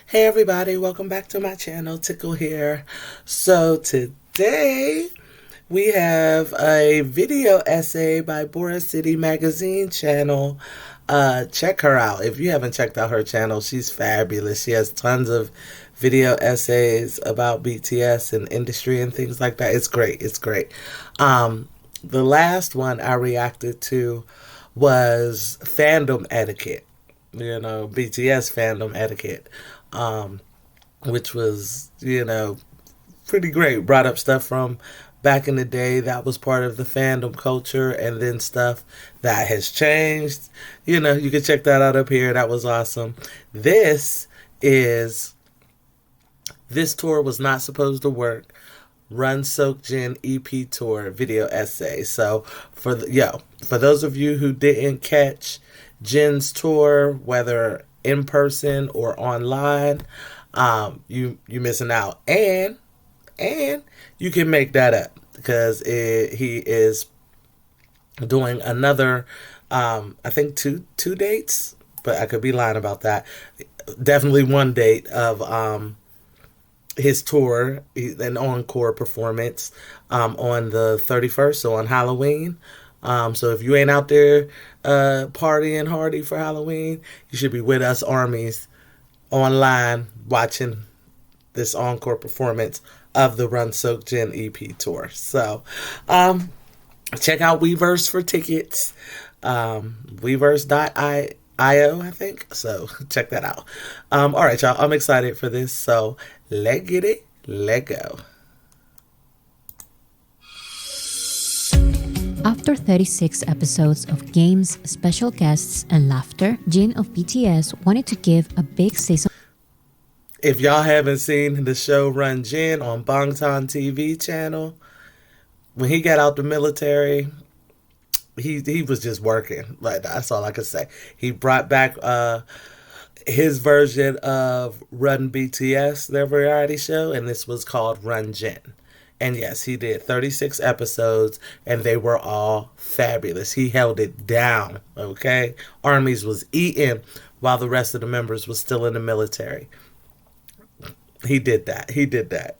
Hey everybody, welcome back to my channel. Tickle here. So today we have a video essay by Boris City Magazine channel. Check her out. If you haven't checked out her channel, she's fabulous. She has tons of video essays about BTS and industry and things like that. It's great. It's great. The last one I reacted to was fandom etiquette. BTS fandom etiquette. Which was, pretty great. Brought up stuff from back in the day that was part of the fandom culture, and then stuff that has changed. You can check that out up here. That was awesome. This tour was not supposed to work. Run Seokjin EP tour video essay. So for those of you who didn't catch Jin's tour, whether in person or online, you missing out, and you can make that up because he is doing another I think two dates, but I could be lying about that. Definitely one date of his tour, an encore performance on the 31st, so on Halloween. So if you ain't out there partying hardy for Halloween, you should be with us armies online watching this encore performance of the Run Seokjin EP tour. So check out Weverse for tickets. Weverse.io, I think. So check that out. All right, y'all. I'm excited for this. So let's get it. Let go. After 36 episodes of games, special guests, and laughter, Jin of BTS wanted to give a big season. If y'all haven't seen the show Run Jin on Bangtan TV channel, when he got out the military, he was just working. Like, that's all I could say. He brought back his version of Run BTS, their variety show, and this was called Run Jin. And yes, he did 36 episodes, and they were all fabulous. He held it down, okay? Armies was eating while the rest of the members was still in the military. He did that.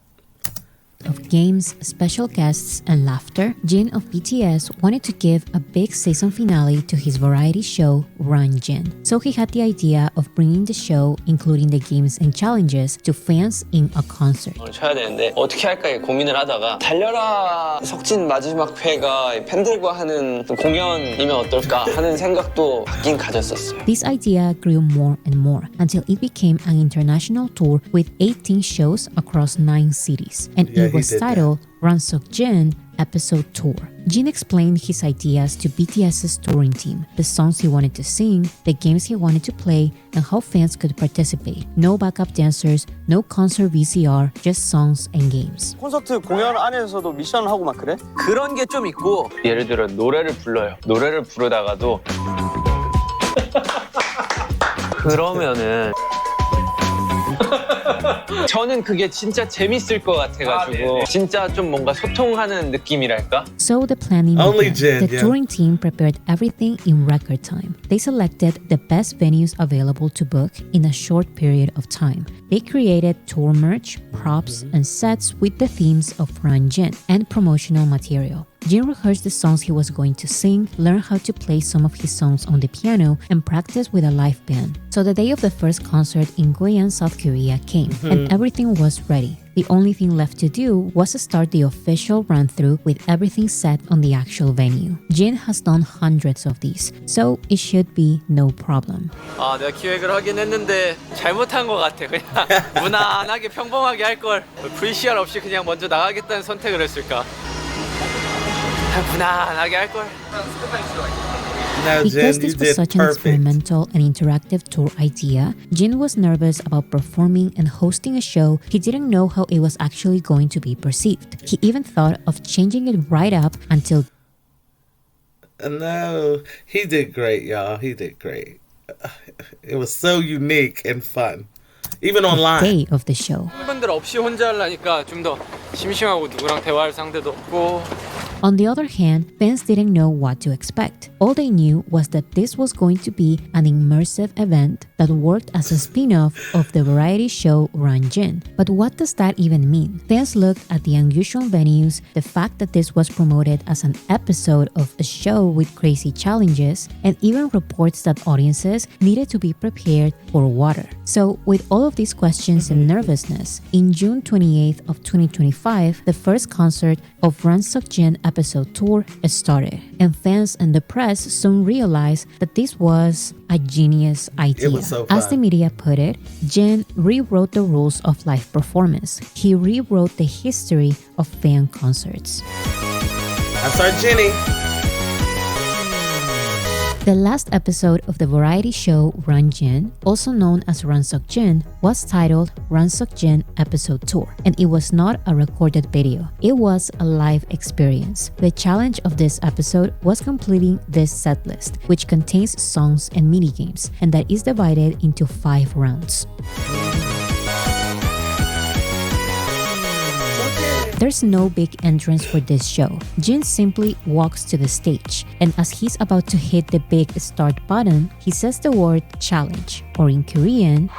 Of games, special guests, and laughter, Jin of BTS wanted to give a big season finale to his variety show, Run Jin. So he had the idea of bringing the show, including the games and challenges, to fans in a concert. 쳐야 되는데 어떻게 할까 고민을 하다가 달려라 석진 마지막 회가 팬들과 하는 공연이면 어떨까 하는 생각도 갖긴 가졌었어요. This idea grew more and more until it became an international tour with 18 shows across 9 cities. And it was titled Run Seokjin Episode Tour. Jin explained his ideas to BTS's touring team, the songs he wanted to sing, the games he wanted to play, and how fans could participate. No backup dancers, no concert VCR, just songs and games. 콘서트 공연 안에서도 미션을 하고 막 그래? 그런 게 좀 있고 예를 들어 노래를 불러요. 노래를 부르다가도 그러면은 저는 그게 진짜 재밌을 것 같아가지고 진짜 좀 뭔가 소통하는 느낌이랄까? So the planning began. The touring team prepared everything in record time. They selected the best venues available to book in a short period of time. They created tour merch, props, and sets with the themes of Run Jin and promotional material. Jin rehearsed the songs he was going to sing, learned how to play some of his songs on the piano, and practiced with a live band. So the day of the first concert in Goyan, South Korea came, and everything was ready. The only thing left to do was to start the official run-through with everything set on the actual venue. Jin has done hundreds of these, so it should be no problem. 내가 기획을 하긴 했는데 잘못한 것 같아. 그냥 무난하게 평범하게 할 걸 VCR 없이 그냥 먼저 나가겠다는 선택을 했을까? 무난하게 할 걸. Because this was such an experimental and interactive tour idea, Jin was nervous about performing and hosting a show. He didn't know how it was actually going to be perceived. He even thought of changing it right up until... No, he did great, y'all. He did great. It was so unique and fun. Even online. Day of the show. 팬분들 없이 혼자 하려니까 좀 더 심심하고 누구랑 대화할 상대도 없고 On the other hand, fans didn't know what to expect. All they knew was that this was going to be an immersive event that worked as a spin-off of the variety show Run Jin. But what does that even mean? Fans looked at the unusual venues, the fact that this was promoted as an episode of a show with crazy challenges, and even reports that audiences needed to be prepared for water. So, with all of these questions and nervousness, in June 28th of 2025, the first concert of Run Seokjin episode tour started, and fans and the press soon realized that this was a genius idea. It was so fun. As the media put it, Jin rewrote the rules of live performance. He rewrote the history of fan concerts. That's our Jenny. The last episode of the variety show Run Jin, also known as Run Seokjin, was titled Run Seokjin Episode Tour, and it was not a recorded video. It was a live experience. The challenge of this episode was completing this set list, which contains songs and minigames, and that is divided into 5 rounds. There's no big entrance for this show. Jin simply walks to the stage, and as he's about to hit the big start button, he says the word challenge, or in Korean,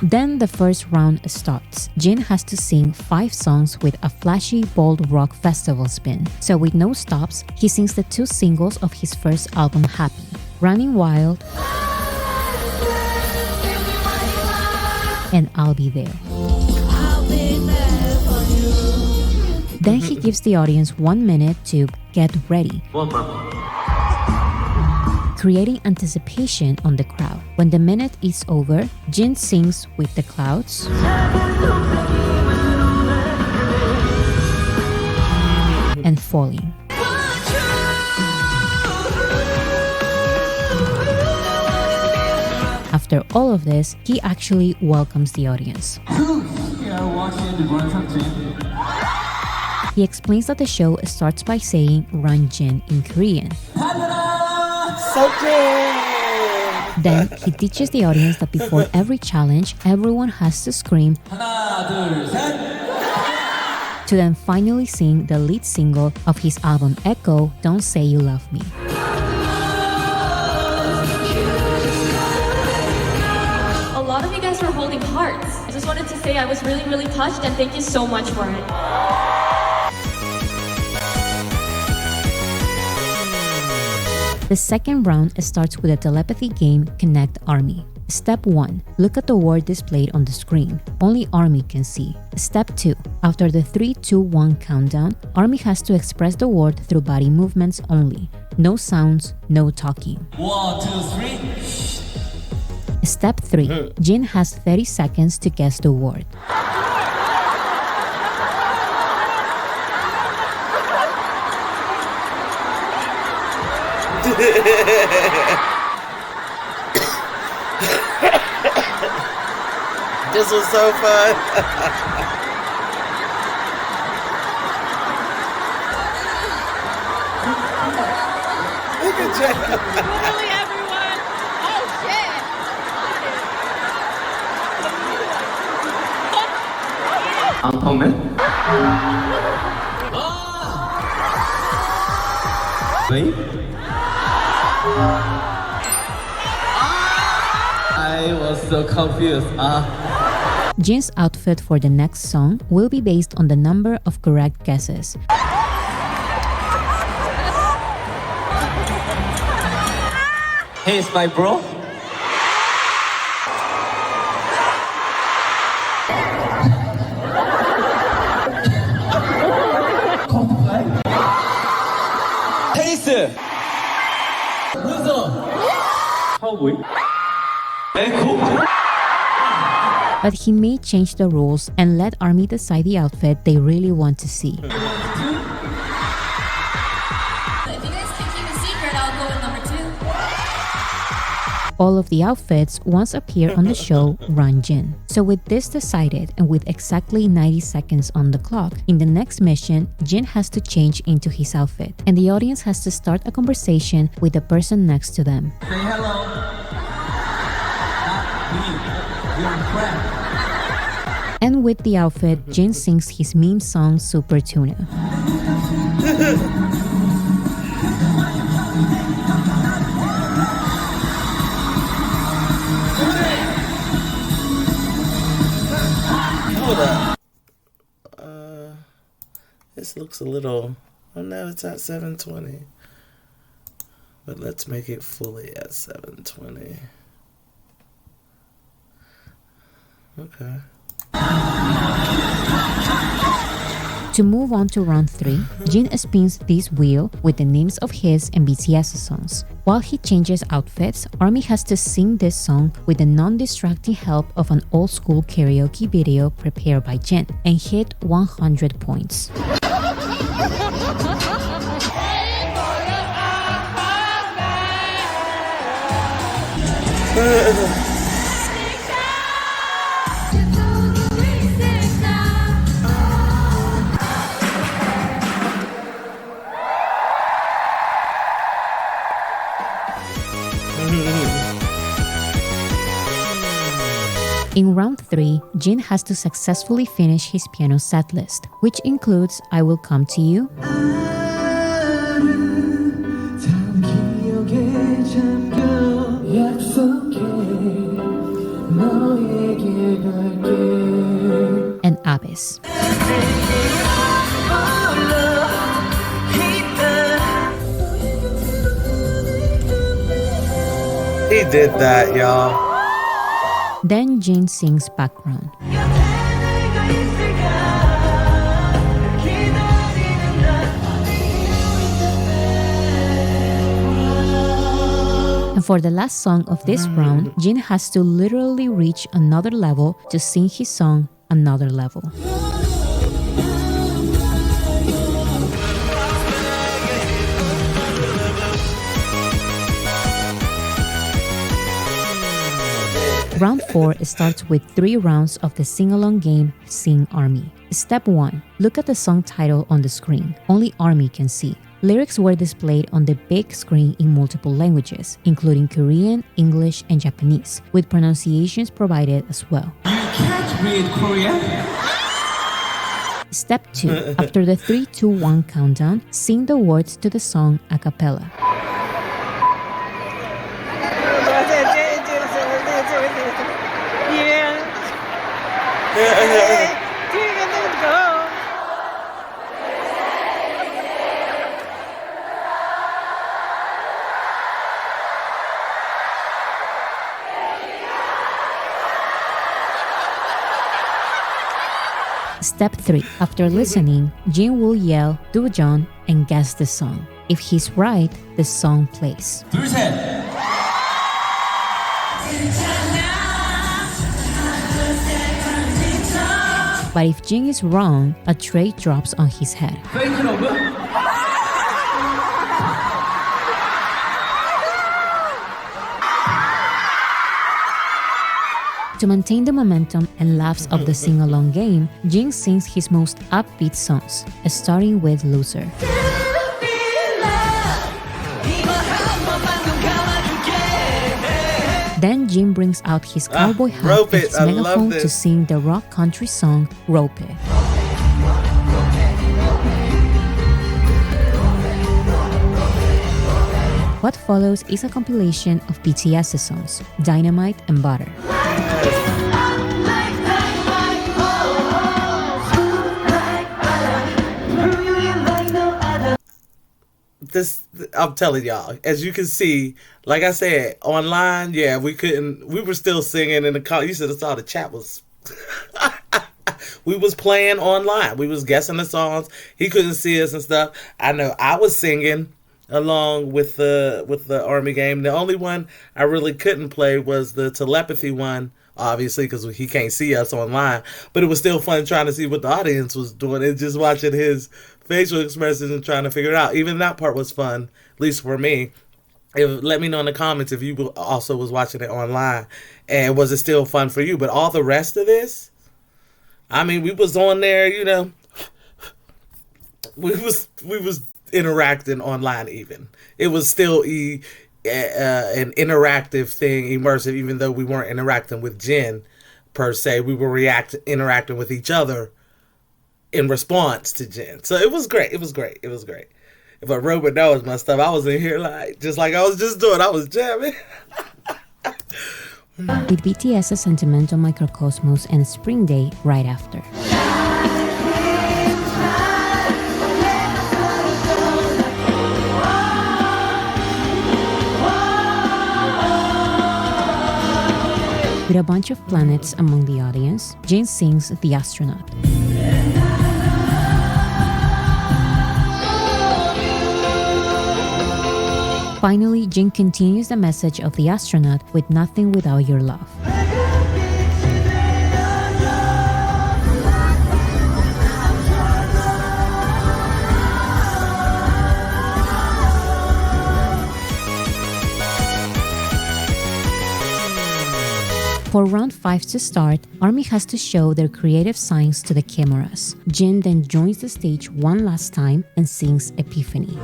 Then the first round starts. Jin has to sing 5 songs with a flashy, bold rock festival spin. So with no stops, he sings the 2 singles of his first album, Happy, Running Wild and I'll Be There. Then he gives the audience 1 minute to get ready, creating anticipation on the crowd. When the minute is over, Jin sings with the clouds and Falling. After all of this, he actually welcomes the audience. He explains that the show starts by saying Run Jin in Korean. Then he teaches the audience that before every challenge, everyone has to scream to then finally sing the lead single of his album Echo, Don't Say You Love Me. A lot of you guys were holding hearts. I just wanted to say I was really, really touched and thank you so much for it. The second round starts with a telepathy game, Connect Army. Step 1. Look at the word displayed on the screen. Only Army can see. Step 2. After the 3, 2, 1 countdown, Army has to express the word through body movements only. No sounds, no talking. 1, 2, 3. Step 3. Jin has 30 seconds to guess the word. This was so fun. Look at Jay. Literally everyone. Oh shit. 앙커맨? Wait? I was so confused. Jin's outfit for the next song will be based on the number of correct guesses. Hey, it's my bro. 테이스. 문서. 카우보이. 에코. But he may change the rules and let Army decide the outfit they really want to see. If you guys can keep a secret, I'll go with number 2. All of the outfits once appear on the show Run Jin. So with this decided and with exactly 90 seconds on the clock, in the next mission, Jin has to change into his outfit, and the audience has to start a conversation with the person next to them. Say hello. Me, your friend. And with the outfit, Jin sings his meme song Super Tuna. Hold up. This looks a little... Oh no, it's at 720. But let's make it fully at 720. Okay. To move on to round 3, Jin spins this wheel with the names of his and BTS songs. While he changes outfits, ARMY has to sing this song with the non-distracting help of an old-school karaoke video prepared by Jin and hit 100 points. In round 3, Jin has to successfully finish his piano setlist, which includes I Will Come to You, and Abyss. He did that, y'all. Then Jin sings background. And for the last song of this round, Jin has to literally reach another level to sing his song Another Level. Round 4 starts with 3 rounds of the sing-along game Sing Army. Step 1. Look at the song title on the screen. Only ARMY can see. Lyrics were displayed on the big screen in multiple languages, including Korean, English, and Japanese, with pronunciations provided as well. You can't read Korean? Step 2. After the 3, 2, 1 countdown, sing the words to the song a cappella. Step 3. After listening, Jin will yell "Dojon" and guess the song. If he's right, the song plays. 둘, 셋. But if Jin is wrong, a tray drops on his head. 페이크 러브? To maintain the momentum and laughs of the sing-along game, Jin sings his most upbeat songs, starting with Loser. Then Jin brings out his cowboy hat and his megaphone to sing the rock country song Rope It. What follows is a compilation of BTS songs, Dynamite and Butter. I'm telling y'all, as you can see, like I said, online, yeah, we were still singing in the car. You should have saw the chat was, we was playing online. We was guessing the songs. He couldn't see us and stuff. I know I was singing along with the ARMY game. The only one I really couldn't play was the telepathy one, obviously, because he can't see us online. But it was still fun trying to see what the audience was doing and just watching his facial expressions and trying to figure it out. Even that part was fun, at least for me. Let me know in the comments if you also was watching it online and was it still fun for you. But all the rest of this, I mean, we was on there, you know, we was interacting online. Even it was still an interactive thing, immersive, even though we weren't interacting with Jin per se. We were interacting with each other in response to Jin. So it was great. It was great. If a robot knows my stuff, I was in here like, just like I was just doing. I was jamming. With BTS's Sentimental Microcosmos and Spring Day right after. With a bunch of planets among the audience, Jin sings The Astronaut. Finally, Jin continues the message of the astronaut with Nothing Without Your Love. For round 5 to start, ARMY has to show their creative signs to the cameras. Jin then joins the stage one last time and sings Epiphany.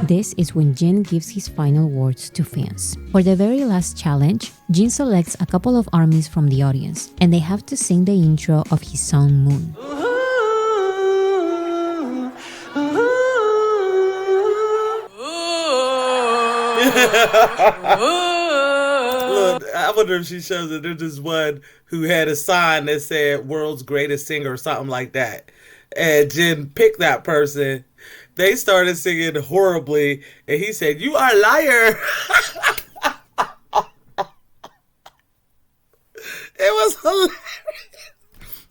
This is when Jin gives his final words to fans. For the very last challenge, Jin selects a couple of ARMYs from the audience, and they have to sing the intro of his song Moon. Look, I wonder if she shows it. There's this one who had a sign that said "World's Greatest Singer" or something like that, and Jin picked that person. They started singing horribly, and he said, "You are a liar." It was hilarious.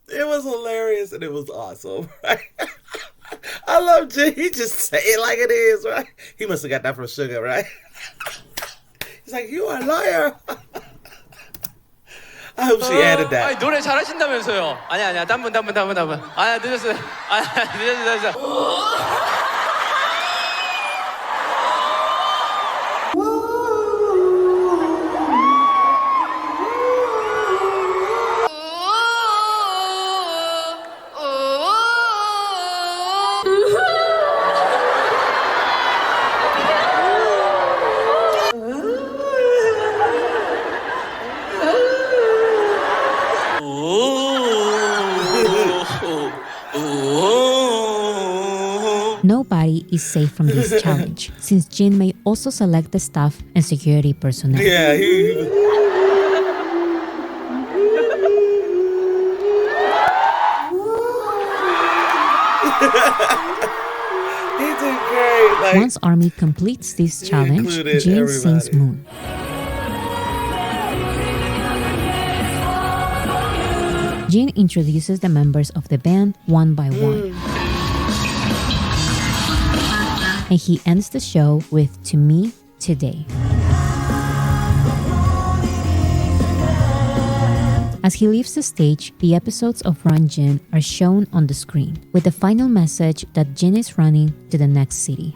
It was hilarious, and it was awesome, right? I love Jin. He just say it like it is, right? He must have got that from Suga, right? He's like, "You are a liar." I hope she added that. 아니, 노래 잘하신다면서요. 아니야. 딴 분. 아니야, 늦었어요. 늦었어. Nobody is safe from this challenge, since Jin may also select the staff and security personnel. Yeah, he did great. Like, once ARMY completes this challenge, Jin sings Moon. Jin introduces the members of the band one by one. And he ends the show with To Me, Today. As he leaves the stage, the episodes of Run Jin are shown on the screen, with the final message that Jin is running to the next city.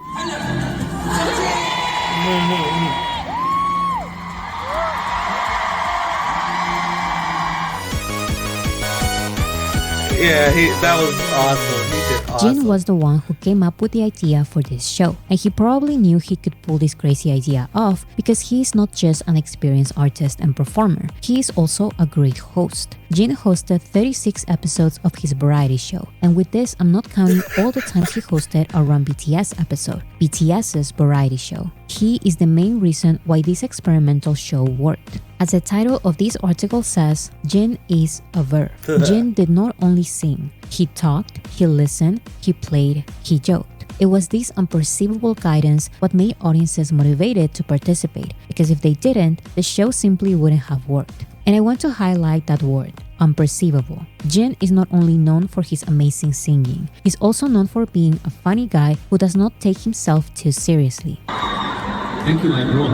Yeah, that was awesome. He did awesome. Jin was the one who came up with the idea for this show, and he probably knew he could pull this crazy idea off because he is not just an experienced artist and performer, he is also a great host. Jin hosted 36 episodes of his variety show, and with this I'm not counting all the times he hosted a Run BTS episode, BTS's variety show. He is the main reason why this experimental show worked. As the title of this article says, Jin is a verb. Jin did not only sing, he talked, he listened, he played, he joked. It was this unperceivable guidance what made audiences motivated to participate, because if they didn't, the show simply wouldn't have worked. And I want to highlight that word, unperceivable. Jin is not only known for his amazing singing, he's also known for being a funny guy who does not take himself too seriously. Thank you, my bro.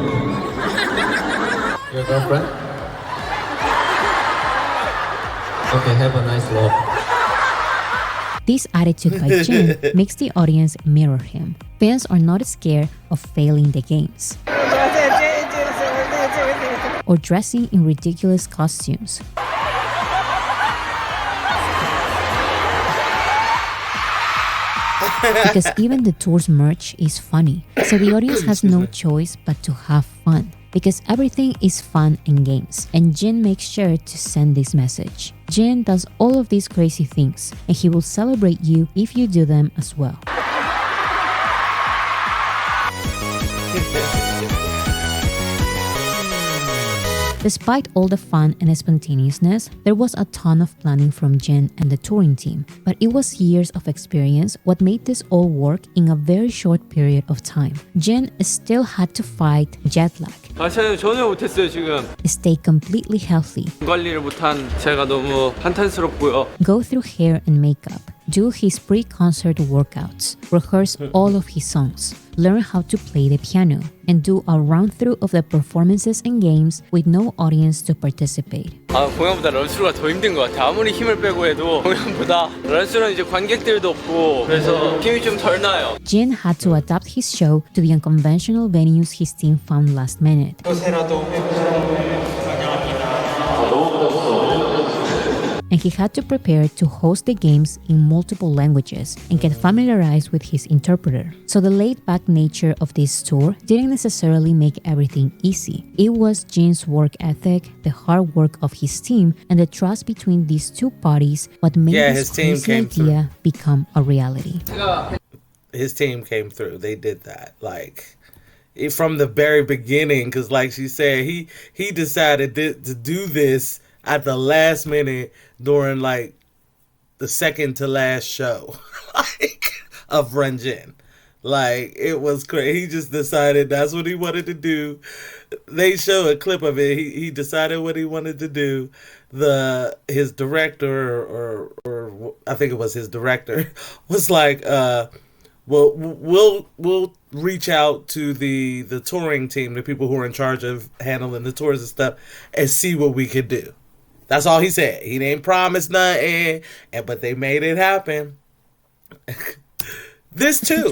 Your girlfriend? Okay, have a nice walk. This attitude by Jin makes the audience mirror him. Fans are not scared of failing the games or dressing in ridiculous costumes. because even the tour's merch is funny. So the audience has no choice but to have fun, because everything is fun and games. And Jin makes sure to send this message. Jin does all of these crazy things, and he will celebrate you if you do them as well. Despite all the fun and spontaneousness, there was a ton of planning from Jin and the touring team, but it was years of experience what made this all work in a very short period of time. Jin still had to fight jet lag, 전혀 못했어요 지금. stay completely healthy, 관리를 못한 제가 너무 한탄스럽고요. go through hair and makeup, do his pre-concert workouts, rehearse all of his songs, learn how to play the piano, and do a run-through of the performances and games with no audience to participate. 공연보다 런스루가 더 힘든 것 같아. 아무리 힘을 빼고 해도 공연보다 런스루는 이제 관객들도 없고 그래서 힘이 좀 덜 나요. Jin had to adapt his show to the unconventional venues his team found last minute. And he had to prepare to host the games in multiple languages and get familiarized with his interpreter. So the laid-back nature of this tour didn't necessarily make everything easy. It was Jin's work ethic, the hard work of his team, and the trust between these two parties what made this crazy idea become a reality. His team came through. They did that. Like, from the very beginning, because like she said, he decided to do this at the last minute during like the second to last show like of Renjin. Like, it was crazy. He just decided that's what he wanted to do. They show a clip of it. He decided what he wanted to do. His director or I think it was his director was like, well, we'll reach out to the touring team, the people who are in charge of handling the tours and stuff, and see what we could do. That's all he said. He didn't promise nothing, but they made it happen. This too,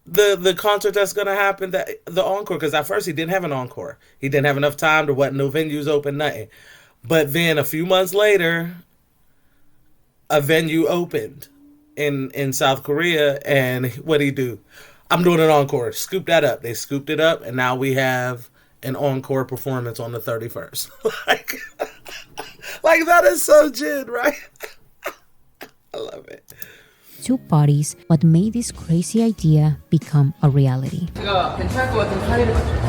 the concert that's gonna happen, the encore, because at first he didn't have an encore. He didn't have enough time. There wasn't no venues open, nothing. But then a few months later, a venue opened in South Korea, and what'd he do? I'm doing an encore. Scoop that up. They scooped it up, and now we have an encore performance on the 31st. like that is so Jin, right? I love it. Two parties, what made this crazy idea become a reality. 제가 괜찮을 것 같은 사이를 맞춰.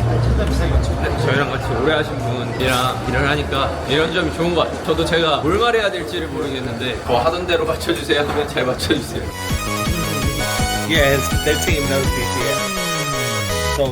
저희랑 같이 오래 하신 분이랑 일을 하니까 이런 점이 좋은 것 같아요. 저도 제가 뭘 말해야 될지를 모르겠는데 뭐 하던 대로 맞춰주세요 하면 잘 맞춰주세요. Yes, their team knows BTS.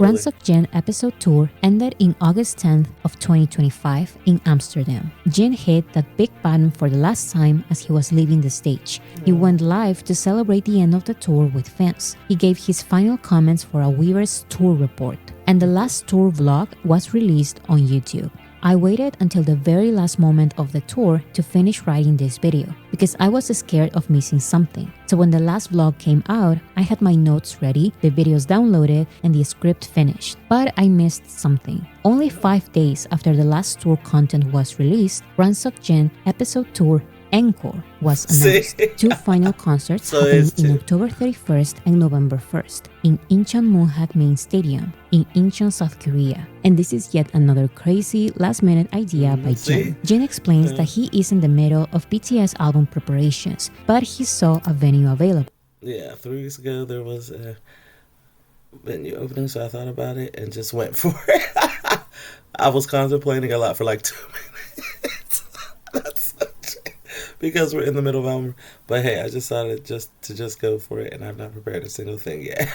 Run Seokjin episode tour ended in August 10th of 2025 in Amsterdam. Jin hit that big button for the last time as he was leaving the stage. He went live to celebrate the end of the tour with fans. He gave his final comments for a Weverse tour report, and the last tour vlog was released on YouTube. I waited until the very last moment of the tour to finish writing this video because I was scared of missing something. So when the last vlog came out, I had my notes ready, the videos downloaded, and the script finished. But I missed something. Only 5 days after the last tour content was released, Run Seokjin episode tour Encore was announced. Two final concerts happening in October 31st and November 1st in Incheon Munhak Main Stadium in Incheon, South Korea. And this is yet another crazy last-minute idea by Jin. Jin explains that he is in the middle of BTS album preparations, but he saw a venue available. Yeah, 3 weeks ago there was a venue opening, so I thought about it and just went for it. I was contemplating a lot for like 2 minutes. That's because we're in the middle of album. But hey, I decided to just go for it, and I've not prepared a single thing yet.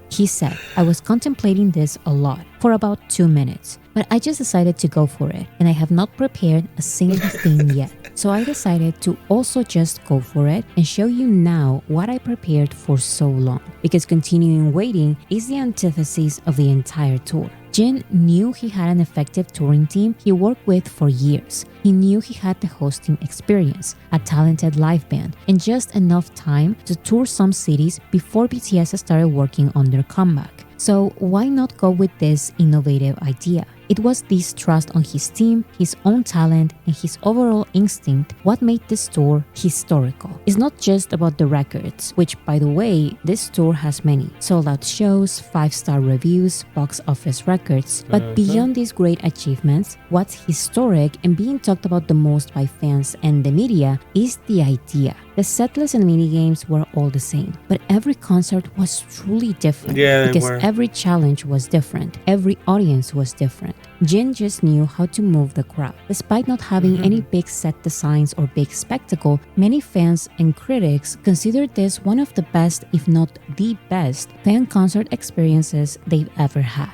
He said, I was contemplating this a lot for about 2 minutes, but I just decided to go for it, and I have not prepared a single thing yet. So I decided to also just go for it and show you now what I prepared for so long, because continuing waiting is the antithesis of the entire tour. Jin knew he had an effective touring team he worked with for years. He knew he had the hosting experience, a talented live band, and just enough time to tour some cities before BTS started working on their comeback. So why not go with this innovative idea? It was this trust on his team, his own talent, and his overall instinct what made this tour historical. It's not just about the records, which by the way, this tour has many. Sold out shows, 5-star reviews, box office records, but beyond these great achievements, what's historic and being talked about the most by fans and the media is the idea. The setlist and minigames were all the same, but every concert was truly different because every challenge was different, every audience was different. Jin just knew how to move the crowd. Despite not having any big set designs or big spectacle, many fans and critics considered this one of the best, if not the best, fan concert experiences they've ever had.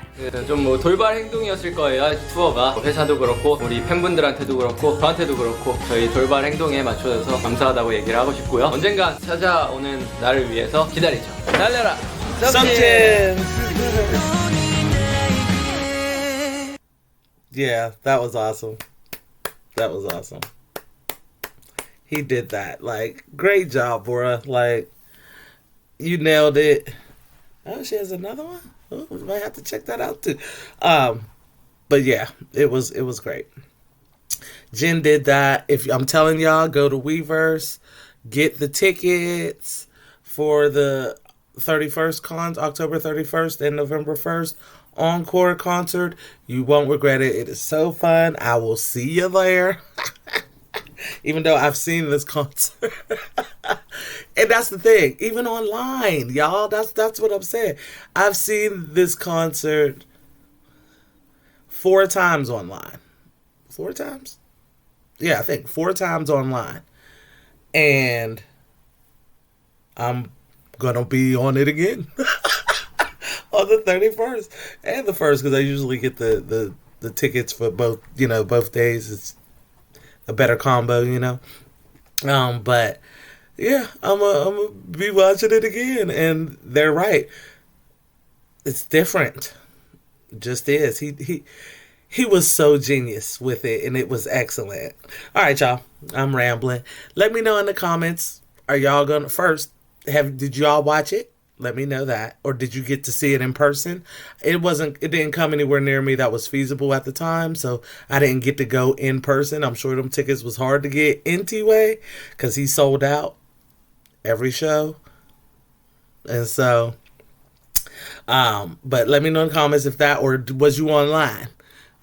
좀 뭐 돌발 행동이었을 거예요. 투어가 회사도 그렇고 우리 팬분들한테도 그렇고 저한테도 그렇고 저희 돌발 행동에 맞춰줘서 감사하다고 얘기를 하고 싶고요. 언젠가 찾아오는 나를 위해서 기다리죠. 달려라, Seokjin! Yeah, that was awesome. That was awesome. He did that. Like, great job, Bora. Like, you nailed it. Oh, she has another one? Oh, we might have to check that out too. But yeah, it was great. Jin did that. If I'm telling y'all, go to Weverse, get the tickets for the 31st October 31st and November 1st encore concert. You won't regret it. It is so fun. I will see you there. Even though I've seen this concert. And that's the thing. Even online, y'all. That's what I'm saying. I've seen this concert 4 times online. 4 times? Yeah, I think 4 times online. And I'm gonna be on it again. On the 31st and the 1st, because I usually get the tickets for both, both days. It's a better combo, but yeah, I'm gonna be watching it again, and they're right. It's different. It just is. He was so genius with it, and it was excellent. All right, y'all. I'm rambling. Let me know in the comments. Are y'all gonna did y'all watch it? Let me know that. Or did you get to see it in person? It didn't come anywhere near me that was feasible at the time, so I didn't get to go in person. I'm sure them tickets was hard to get anyway, because he sold out every show. And so, but let me know in the comments if that, or was you online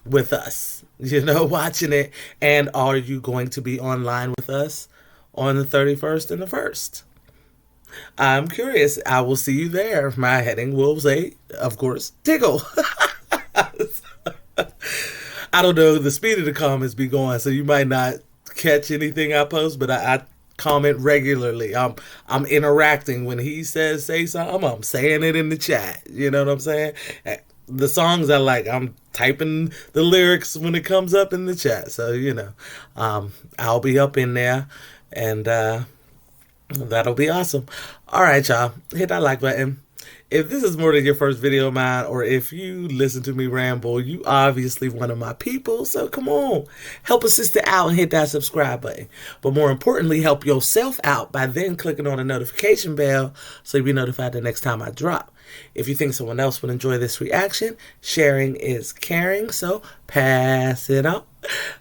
with us, watching it? And are you going to be online with us on the 31st and the 1st? I'm curious. I will see you there. My heading will say, of course, Tickle. I don't know. The speed of the comments be going, so you might not catch anything I post, but I comment regularly. I'm interacting. When he says say something, I'm saying it in the chat. You know what I'm saying? The songs I like, I'm typing the lyrics when it comes up in the chat. So, I'll be up in there, and that'll be awesome. All right, y'all. Hit that like button. If this is more than your first video of mine, or if you listen to me ramble, you obviously one of my people. So come on, help a sister out and hit that subscribe button. But more importantly, help yourself out by then clicking on the notification bell so you'll be notified the next time I drop. If you think someone else would enjoy this reaction, sharing is caring. So pass it on.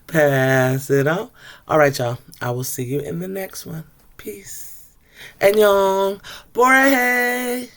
Pass it on. All right, y'all. I will see you in the next one. Peace. 안녕. 보라해.